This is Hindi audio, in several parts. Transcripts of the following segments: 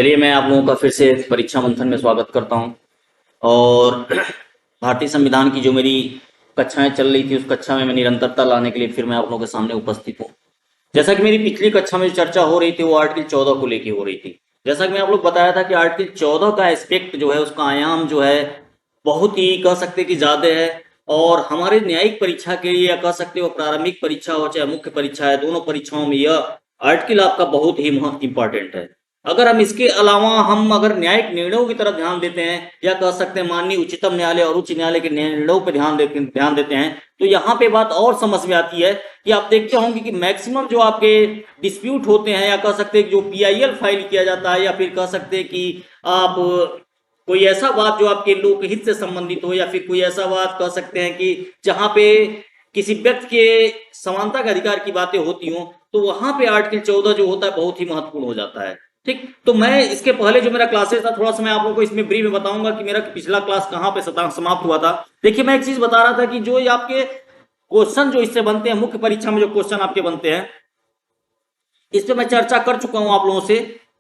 चलिए, मैं आप लोगों का फिर से परीक्षा मंथन में स्वागत करता हूं। और भारतीय संविधान की जो मेरी कक्षाएं चल रही थी, उस कक्षा में मैं निरंतरता लाने के लिए फिर मैं आप लोगों के सामने उपस्थित हूं। जैसा कि मेरी पिछली कक्षा में जो चर्चा हो रही थी, वो आर्टिकल 14 को लेके हो रही थी। जैसा कि मैं आप लोग बताया था कि आर्टिकल 14 का एस्पेक्ट जो है, उसका आयाम जो है बहुत ही कह सकते कि ज़्यादा है। और हमारे न्यायिक परीक्षा के लिए, या कह सकते हो प्रारंभिक परीक्षा हो चाहे मुख्य परीक्षा है, दोनों परीक्षाओं में यह आर्टिकल आपका बहुत ही महत्व इंपॉर्टेंट है। अगर हम इसके अलावा हम अगर न्यायिक निर्णयों की तरफ ध्यान देते हैं, या कह सकते हैं माननीय उच्चतम न्यायालय और उच्च न्यायालय के निर्णयों पर ध्यान देते हैं, तो यहाँ पे बात और समझ में आती है कि आप देखते होंगे कि मैक्सिमम जो आपके डिस्प्यूट होते हैं, या कह सकते हैं जो पीआईएल फाइल किया जाता है, या फिर कह सकते हैं कि आप कोई ऐसा बात जो आपके लोकहित से संबंधित हो, या फिर कोई ऐसा बात कह सकते हैं कि जहां पे किसी व्यक्ति के समानता के अधिकार की बातें होती हों, तो वहां पे आर्टिकल 14 जो होता है बहुत ही महत्वपूर्ण हो जाता है। ठीक, तो मैं इसके पहले जो मेरा क्लासेस था, थोड़ा सा मैं आप लोगों को इसमें ब्रीफ में बताऊंगा कि मेरा पिछला क्लास कहाँ पे समाप्त हुआ था। देखिए, मैं एक चीज बता रहा था कि जो आपके क्वेश्चन जो इससे बनते हैं, मुख्य परीक्षा में जो क्वेश्चन आपके बनते हैं, इस पे मैं चर्चा कर चुका हूं आप लोगों से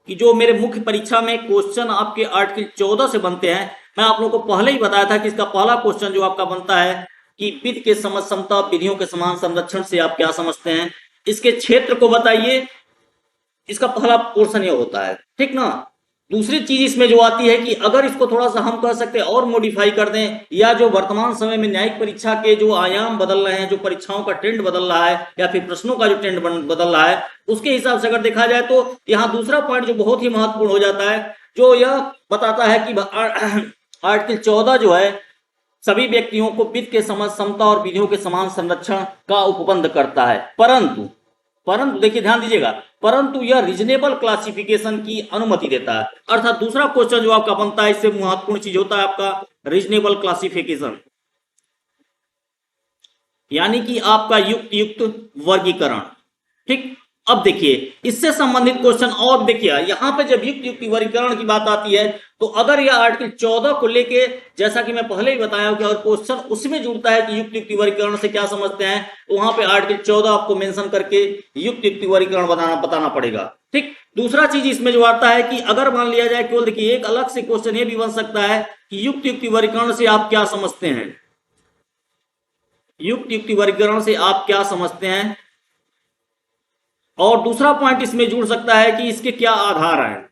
कि जो मेरे मुख्य परीक्षा में क्वेश्चन आपके आर्टिकल 14 से बनते हैं, मैं आप लोगों को पहले ही बताया था कि इसका पहला क्वेश्चन जो आपका बनता है कि विधि के समझ समता विधियों के समान संरक्षण से आप क्या समझते हैं, इसके क्षेत्र को बताइए। इसका पहला पोर्शन ये होता है, ठीक ना। दूसरी चीज इसमें जो आती है कि अगर इसको थोड़ा सा हम कह सकते हैं और मॉडिफाई कर दें, या जो वर्तमान समय में न्यायिक परीक्षा के जो आयाम बदल रहे हैं, जो परीक्षाओं का ट्रेंड बदल रहा है, या फिर प्रश्नों का जो ट्रेंड बदल रहा है, उसके हिसाब से अगर देखा जाए तो यहाँ दूसरा पॉइंट जो बहुत ही महत्वपूर्ण हो जाता है, जो यह बताता है कि आर्टिकल 14 जो है सभी व्यक्तियों को विधि के समझ समता और विधियों के समान संरक्षण का उपबंध करता है। परंतु परंतु देखिए, ध्यान दीजिएगा, परंतु यह रीजनेबल क्लासिफिकेशन की अनुमति देता है। अर्थात दूसरा क्वेश्चन जो आपका बनता है, इससे महत्वपूर्ण चीज होता है आपका रीजनेबल क्लासिफिकेशन, यानी कि आपका युक्त युक्त वर्गीकरण। ठीक, अब देखिए इससे संबंधित क्वेश्चन, और देखिए यहां पे जब युक्त युक्त वर्गीकरण की बात आती है, तो अगर यह आर्टिकल 14 को लेके, जैसा कि मैं पहले ही बताया कि और क्वेश्चन उसमें जुड़ता है कि युक्त युक्त वर्गीकरण से क्या समझते हैं, तो वहां पे आर्टिकल 14 आपको मेंशन करके युक्त युक्त वर्गीकरण बताना पड़ेगा। ठीक, दूसरा चीज इसमें जो आता है कि अगर मान लिया जाए, केवल देखिए एक अलग से क्वेश्चन ये भी बन सकता है कि युक्त युक्त वर्गीकरण से आप क्या समझते हैं, युक्त युक्त वर्गीकरण से आप क्या समझते हैं। और दूसरा पॉइंट इसमें जुड़ सकता है कि इसके क्या आधार हैं,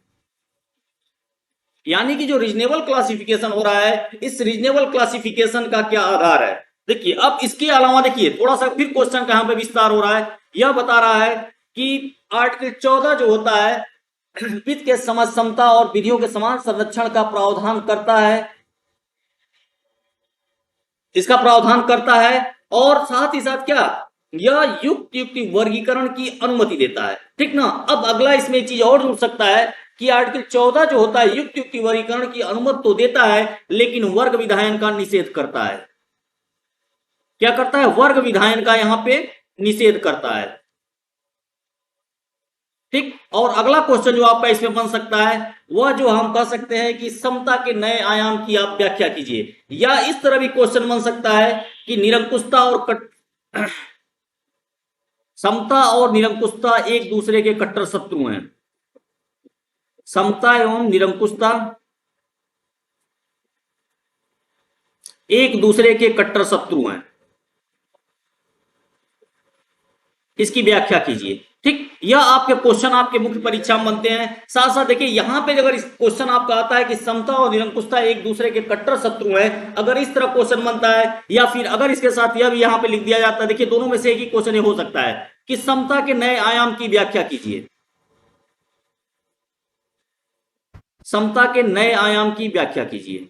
यानी कि जो रीजनेबल क्लासिफिकेशन हो रहा है, इस रीजनेबल क्लासिफिकेशन का क्या आधार है। देखिए, अब इसके अलावा देखिए थोड़ा सा फिर क्वेश्चन का यहां पे विस्तार हो रहा है। यह बता रहा है कि आर्टिकल 14 जो होता है विधि के समझ समता और विधियों के समान संरक्षण का प्रावधान करता है, इसका प्रावधान करता है, और साथ ही साथ क्या, यह युक्त युक्त वर्गीकरण की अनुमति देता है। ठीक ना। अब अगला इसमें एक चीज और जुड़ सकता है कि आर्टिकल 14 जो होता है युक्त युक्त वर्गीकरण की अनुमति तो देता है, लेकिन वर्ग विधायन का निषेध करता है। क्या करता है, वर्ग विधायन का यहां पे निषेध करता है। ठीक, और अगला क्वेश्चन जो आपका इसमें बन सकता है, वह जो हम कह सकते हैं कि समता के नए आयाम की आप व्याख्या कीजिए। या इस तरह भी क्वेश्चन बन सकता है कि निरंकुशता और समता और निरंकुशता एक दूसरे के कट्टर शत्रु हैं। समता एवं निरंकुशता एक दूसरे के कट्टर शत्रु हैं, इसकी व्याख्या कीजिए। ठीक, यह आपके क्वेश्चन आपके मुख्य परीक्षा में बनते हैं। साथ साथ देखिए यहां पे अगर इस क्वेश्चन आपका आता है कि समता और निरंकुशता एक दूसरे के कट्टर शत्रु हैं, अगर इस तरह क्वेश्चन बनता है, या फिर अगर इसके साथ यह भी यहां पे लिख दिया जाता है, देखिए दोनों में से एक ही क्वेश्चन हो सकता है कि समता के नए आयाम की व्याख्या कीजिए, समता के नए आयाम की व्याख्या कीजिए।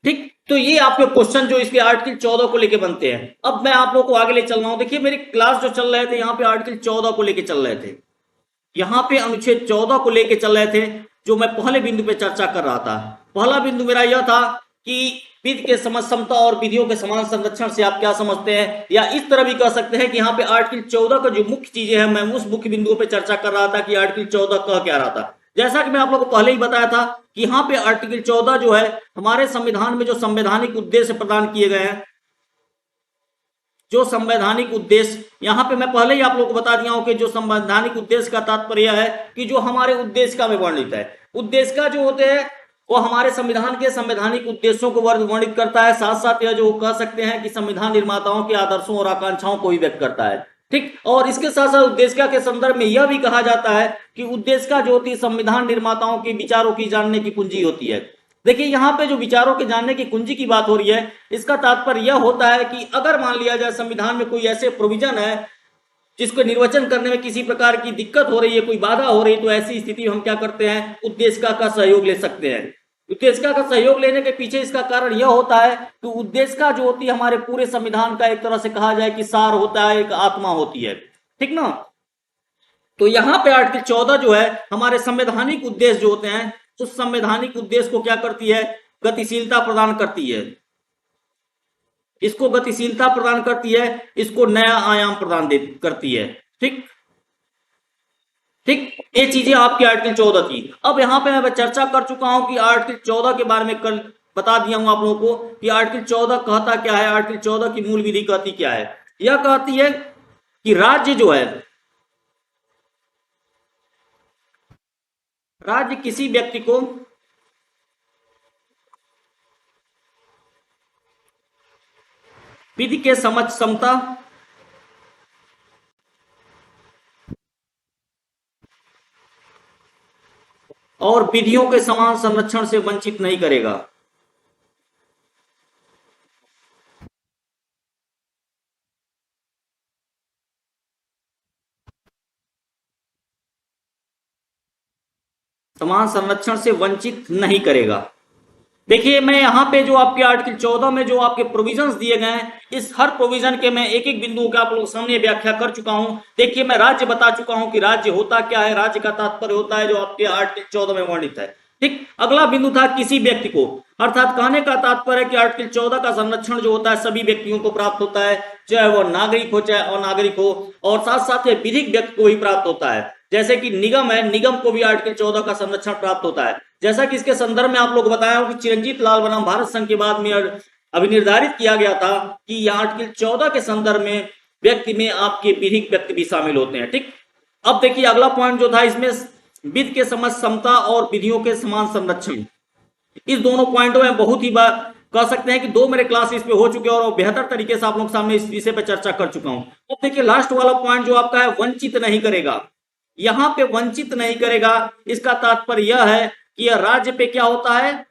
ठीक, तो ये आपके क्वेश्चन जो इसके आर्टिकल 14 को लेके बनते हैं। अब मैं आप लोगों को आगे ले चल रहा हूं। देखिए मेरी क्लास जो चल रहे थे, यहाँ पे आर्टिकल 14 को लेके चल रहे थे, यहाँ पे अनुच्छेद 14 को लेके चल रहे थे, जो मैं पहले बिंदु पे चर्चा कर रहा था। पहला बिंदु मेरा यह था कि विधि के समझ समता और विधियों के समान संरक्षण से आप क्या समझते हैं, या इस तरह भी कह सकते हैं कि यहाँ पे आर्टिकल 14 का जो मुख्य चीजें हैं, मैं उस मुख्य बिंदुओं पे चर्चा कर रहा था कि आर्टिकल 14 कह क्या रहा था। जैसा कि मैं आप लोगों को पहले ही बताया था कि यहाँ पे आर्टिकल 14 जो है हमारे संविधान में जो संवैधानिक उद्देश्य प्रदान किए गए हैं, जो संवैधानिक उद्देश्य, यहाँ पे मैं पहले ही आप लोगों को बता दिया हूं कि जो संवैधानिक उद्देश्य का तात्पर्य है कि जो हमारे उद्देश्य में वर्णित है। उद्देश्य जो होते हैं वो हमारे संविधान के संवैधानिक उद्देश्यों को वर्णित करता है, साथ साथ यह जो कह सकते हैं कि संविधान निर्माताओं के आदर्शों और आकांक्षाओं को भी व्यक्त करता है। ठीक, और इसके साथ साथ उद्देश्य के संदर्भ में यह भी कहा जाता है कि उद्देश्य जो होती है संविधान निर्माताओं के विचारों की जानने की कुंजी होती है। देखिए यहाँ पे जो विचारों के जानने की कुंजी की बात हो रही है, इसका तात्पर्य यह होता है कि अगर मान लिया जाए संविधान में कोई ऐसे प्रोविजन है जिसको निर्वचन करने में किसी प्रकार की दिक्कत हो रही है, कोई बाधा हो रही है, तो ऐसी स्थिति में हम क्या करते हैं, उद्देश्य का सहयोग ले सकते हैं। उद्देश्य का सहयोग लेने के पीछे इसका कारण यह होता है कि उद्देश्य जो होती है हमारे पूरे संविधान का एक तरह से कहा जाए कि सार होता है, एक आत्मा होती है। ठीक ना। तो यहाँ पे आर्टिकल 14 जो है हमारे संवैधानिक उद्देश्य जो होते हैं, उस संवैधानिक उद्देश्य को क्या करती है, गतिशीलता प्रदान करती है। इसको गतिशीलता प्रदान करती है, इसको नया आयाम प्रदान करती है। ठीक ठीक, ये चीजें आपकी आर्टिकल 14 की। अब यहां पे मैं चर्चा कर चुका हूं कि आर्टिकल 14 के बारे में कल बता दिया हूं आप लोगों को कि आर्टिकल 14 कहता क्या है, आर्टिकल 14 की मूल विधि कहती क्या है। यह कहती है कि राज्य जो है, राज्य किसी व्यक्ति को विधि के समक्ष समता और विधियों के समान संरक्षण से वंचित नहीं करेगा। समान संरक्षण से वंचित नहीं करेगा। देखिए मैं यहाँ पे जो आपके आर्टिकल 14 में जो आपके प्रोविजंस दिए गए हैं, इस हर प्रोविजन के मैं एक एक बिंदु का आप लोगों के सामने व्याख्या कर चुका हूं। देखिए मैं राज्य बता चुका हूं कि राज्य होता क्या है, राज्य का तात्पर्य होता है जो आपके आर्टिकल 14 में वर्णित है। ठीक, अगला बिंदु था किसी व्यक्ति को, अर्थात कहने का तात्पर्य है कि आर्टिकल 14 का संरक्षण जो होता है सभी व्यक्तियों को प्राप्त होता है, चाहे वो नागरिक हो चाहे अनागरिक हो, और साथ साथ विधिक व्यक्ति को ही प्राप्त होता है। जैसे कि निगम है, निगम को भी आर्टिकल 14 का संरक्षण प्राप्त होता है। जैसा कि इसके संदर्भ में आप लोग बताया कि चिरंजीत लाल बनाम भारत संघ के बाद में अभी निर्धारित किया गया था कि यह आर्टिकल 14 के संदर्भ में व्यक्ति में आपके विधिक व्यक्ति भी शामिल होते हैं। ठीक, अब देखिए अगला पॉइंट जो था इसमें विधि के समक्ष समता और विधियों के समान संरक्षण, इस दोनों पॉइंटों में बहुत ही बार कह सकते हैं कि 2 मेरे क्लास इस पे हो चुके हैं और बेहतर तरीके से आप लोग सामने इस विषय पर चर्चा कर चुका हूं। अब देखिए लास्ट वाला पॉइंट जो आपका है वंचित नहीं करेगा। यहां पे वंचित नहीं करेगा, इसका तात्पर्य यह है कि यह राज्य पे क्या होता है,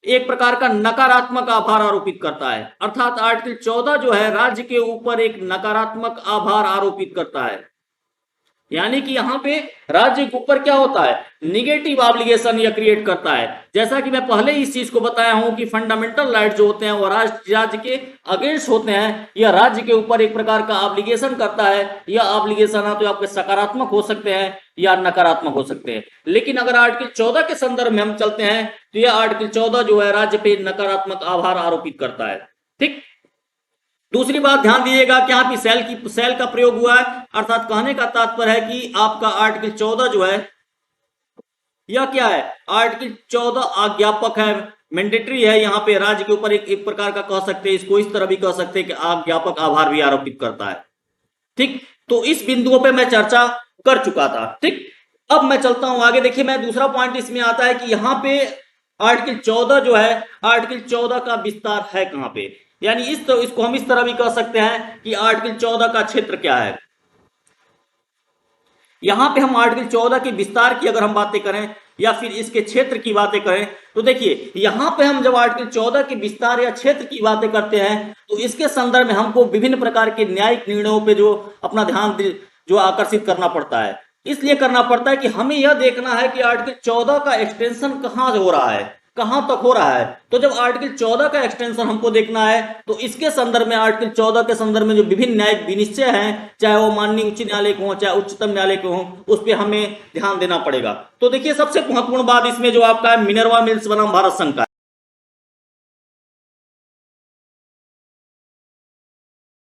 एक प्रकार का नकारात्मक आभार आरोपित करता है। अर्थात आर्टिकल 14 जो है राज्य के ऊपर एक नकारात्मक आभार आरोपित करता है। यानी कि यहाँ पे राज्य के ऊपर क्या होता है, निगेटिव ऑब्लिगेशन या क्रिएट करता है। जैसा कि मैं पहले ही इस चीज को बताया हूं कि फंडामेंटल राइट जो होते हैं वो राज्य के अगेंस्ट होते हैं, या राज्य के ऊपर एक प्रकार का ऑब्लिगेशन करता है। यह ऑब्लिगेशन है तो आपके सकारात्मक हो सकते हैं या नकारात्मक हो सकते हैं। लेकिन अगर आर्टिकल 14 के संदर्भ में हम चलते हैं तो यह आर्टिकल 14 जो है राज्य पे नकारात्मक आभार आरोपित करता है। ठीक, दूसरी बात ध्यान दीजिएगा कि यहाँ पे सेल का प्रयोग हुआ है, अर्थात कहने का तात्पर्य है कि आपका आर्टिकल 14 जो है यह क्या है, आर्टिकल 14 आज्ञापक है, मैंडेटरी है। यहाँ पे राज्य के ऊपर एक प्रकार का कह सकते हैं, इसको इस तरह भी कह सकते हैं कि आज्ञापक आभार भी आरोपित करता है। ठीक, तो इस बिंदुओं पे मैं चर्चा कर चुका था। ठीक, अब मैं चलता हूं आगे। देखिए मैं दूसरा पॉइंट इसमें आता है कि यहाँ पे आर्टिकल 14 जो है, आर्टिकल 14 का विस्तार है कहां पे, यानी इसको हम इस तरह भी कह सकते हैं कि आर्टिकल 14 का क्षेत्र क्या है। यहां पे हम आर्टिकल 14 के विस्तार की अगर हम बातें करें या फिर इसके क्षेत्र की बातें करें तो देखिए यहां पे हम जब आर्टिकल 14 के विस्तार या क्षेत्र की बातें करते हैं तो इसके संदर्भ में हमको विभिन्न प्रकार के न्यायिक निर्णयों पे जो अपना ध्यान जो आकर्षित करना पड़ता है। इसलिए करना पड़ता है कि हमें यह देखना है कि आर्टिकल 14 का एक्सटेंशन कहां से हो रहा है, कहां तक हो रहा है। तो जब आर्टिकल 14 का एक्सटेंशन हमको देखना है तो इसके संदर्भ में आर्टिकल 14 के संदर्भ में जो विभिन्न न्यायिक विनिश्चय हैं, चाहे वो माननीय उच्च न्यायालय के हो चाहे उच्चतम न्यायालय के हो, उस पर हमें ध्यान देना पड़ेगा। तो देखिए सबसे महत्वपूर्ण बात इसमें जो आपका है मिनर्वा मिल्स बनाम भारत संघ का